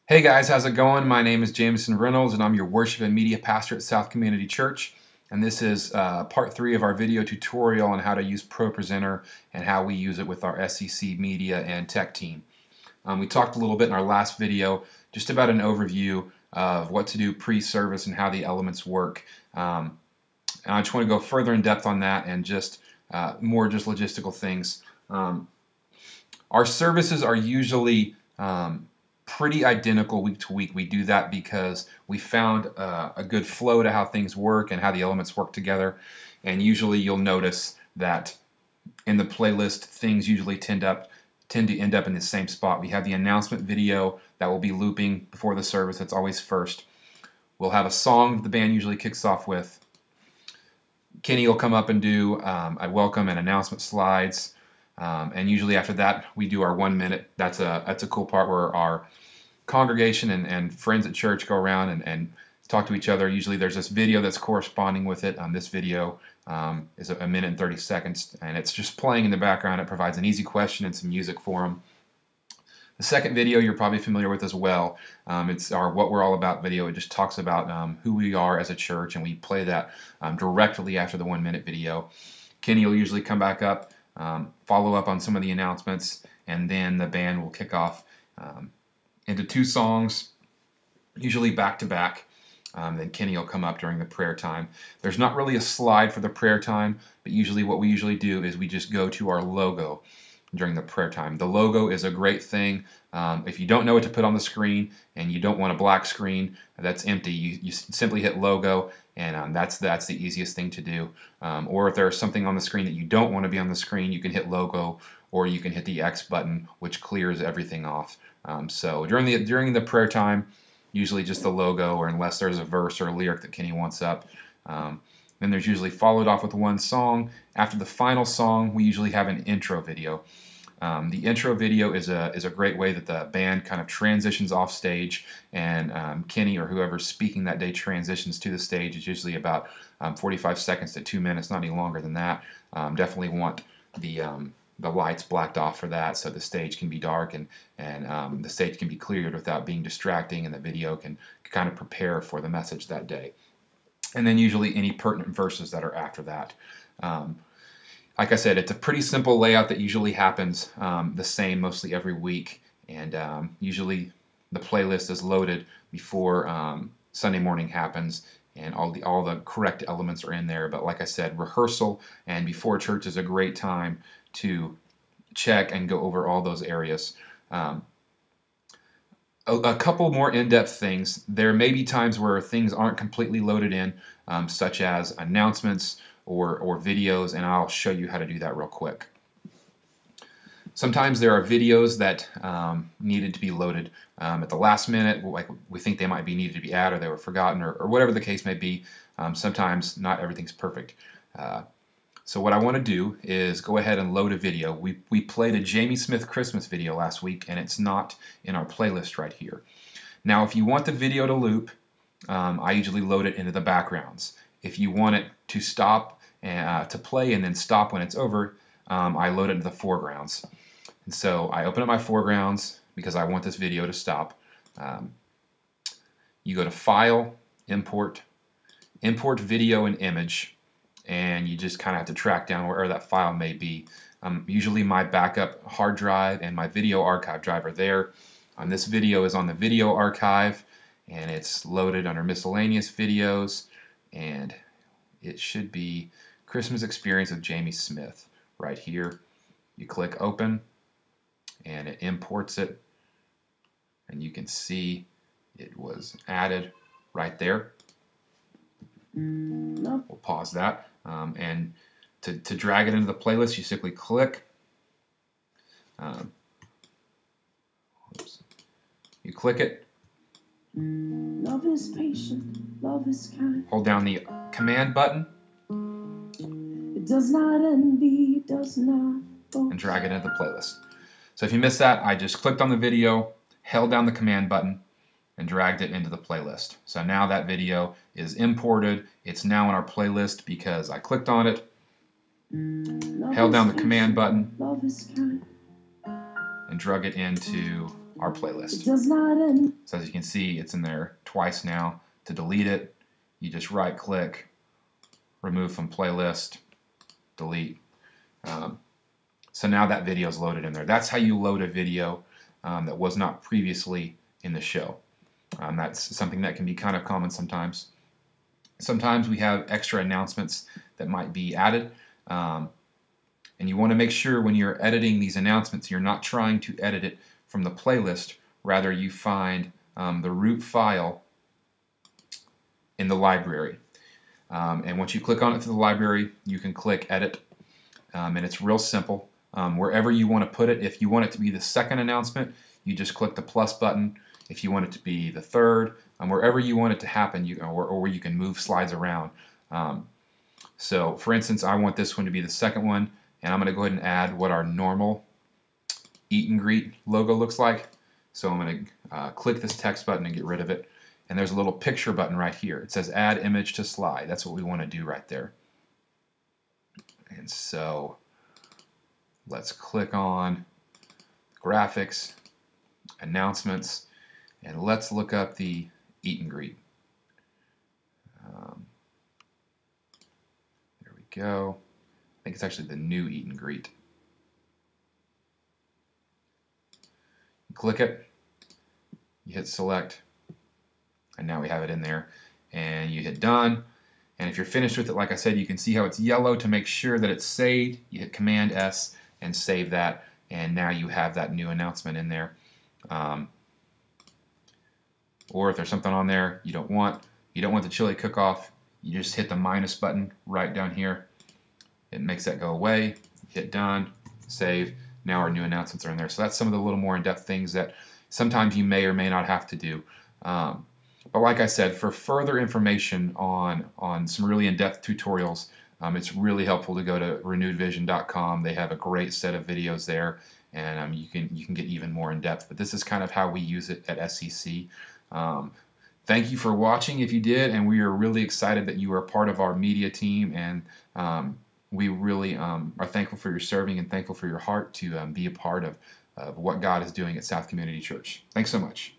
Hey guys, how's it going? My name is Jameson Reynolds and I'm your worship and media pastor at South Community Church. And this is part 3 of our video tutorial on how to use ProPresenter and how we use it with our SEC media and tech team. We talked a little bit in our last video just about an overview of what to do pre-service and how the elements work. And I just want to go further in depth on that and just more just logistical things. Our services are usually pretty identical week to week. We do that because we found a good flow to how things work and how the elements work together. And usually you'll notice that in the playlist things usually tend to end up in the same spot. We have the announcement video that will be looping before the service. That's always first. We'll have a song the band usually kicks off with. Kenny will come up and do a welcome and announcement slides. And usually after that we do our 1 minute. That's a cool part where our congregation and friends at church go around and talk to each other. Usually there's this video that's corresponding with it. This video is a minute and 30 seconds and it's just playing in the background. It provides an easy question and some music for them. The second video you're probably familiar with as well. It's our What We're All About video. It just talks about who we are as a church, and we play that directly after the 1 minute video. Kenny will usually come back up, follow up on some of the announcements, and then the band will kick off into 2 songs, usually back to back. Then Kenny will come up during the prayer time. There's not really a slide for the prayer time, but usually what we usually do is we just go to our logo during the prayer time. The logo is a great thing. If you don't know what to put on the screen and you don't want a black screen that's empty, you simply hit logo, and that's the easiest thing to do. Or if there's something on the screen that you don't want to be on the screen, you can hit logo, or you can hit the X button, which clears everything off. So during the prayer time, usually just the logo, or unless there's a verse or a lyric that Kenny wants up. Then there's usually followed off with one song. After the final song, we usually have an intro video. The intro video is a great way that the band kind of transitions off stage, and Kenny or whoever's speaking that day transitions to the stage. It's usually about 45 seconds to 2 minutes, not any longer than that. Definitely want the lights blacked off for that, so the stage can be dark and the stage can be cleared without being distracting, and the video can kind of prepare for the message that day. And then usually any pertinent verses that are after that. Like I said, it's a pretty simple layout that usually happens the same mostly every week, and usually the playlist is loaded before Sunday morning happens, and all the correct elements are in there. But like I said, rehearsal and before church is a great time to check and go over all those areas. A couple more in-depth things. There may be times where things aren't completely loaded in, such as announcements or videos, and I'll show you how to do that real quick. Sometimes there are videos that needed to be loaded at the last minute, like we think they might be needed to be added, or they were forgotten, or whatever the case may be. Sometimes not everything's perfect. So what I want to do is go ahead and load a video. We played a Jamie Smith Christmas video last week, and it's not in our playlist right here. Now, if you want the video to loop, I usually load it into the backgrounds. If you want it to stop to play and then stop when it's over, I load it into the foregrounds. And so I open up my foregrounds because I want this video to stop. You go to File, Import Video and Image, and you just kind of have to track down wherever that file may be. Usually my backup hard drive and my video archive drive are there. This video is on the video archive, and it's loaded under miscellaneous videos, and it should be Christmas Experience with Jamie Smith right here. You click open and it imports it, and you can see it was added right there. We'll pause that. And to drag it into the playlist, you simply click. You click it. Love is patient, love is kind. Hold down the command button. It does not envy, it does not boast. And drag it into the playlist. So if you missed that, I just clicked on the video, held down the command button, and dragged it into the playlist. So now that video is imported. It's now in our playlist because I clicked on it, held down the command button, and drug it into our playlist. It does not end. So as you can see, it's in there twice now. To delete it, you just right click, remove from playlist, delete. So now that video is loaded in there. That's how you load a video that was not previously in the show. That's something that can be kind of common sometimes. Sometimes we have extra announcements that might be added. And you want to make sure when you're editing these announcements, you're not trying to edit it from the playlist. Rather, you find the root file in the library. And once you click on it to the library, you can click Edit. And it's real simple. Wherever you want to put it, if you want it to be the second announcement, you just click the plus button. If you want it to be the third, wherever you want it to happen, or where you can move slides around. So, for instance, I want this one to be the second one, and I'm going to go ahead and add what our normal Eat and Greet logo looks like. So I'm going to click this text button and get rid of it. And there's a little picture button right here. It says Add Image to Slide. That's what we want to do right there. And so let's click on Graphics, Announcements, and let's look up the Eat and Greet. There we go. I think it's actually the new Eat and Greet. You click it, you hit Select, and now we have it in there. And you hit Done. And if you're finished with it, like I said, you can see how it's yellow. To make sure that it's saved, you hit Command S and save that. And now you have that new announcement in there. Or if there's something on there you don't want the chili cook-off, you just hit the minus button right down here. It makes that go away. Hit Done, save. Now our new announcements are in there. So that's some of the little more in-depth things that sometimes you may or may not have to do. But like I said, for further information on some really in-depth tutorials, it's really helpful to go to renewedvision.com. They have a great set of videos there, and you can get even more in-depth. But this is kind of how we use it at SCC. Thank you for watching if you did, and we are really excited that you are part of our media team, and we really are thankful for your serving and thankful for your heart to be a part of what God is doing at South Community Church. Thanks so much.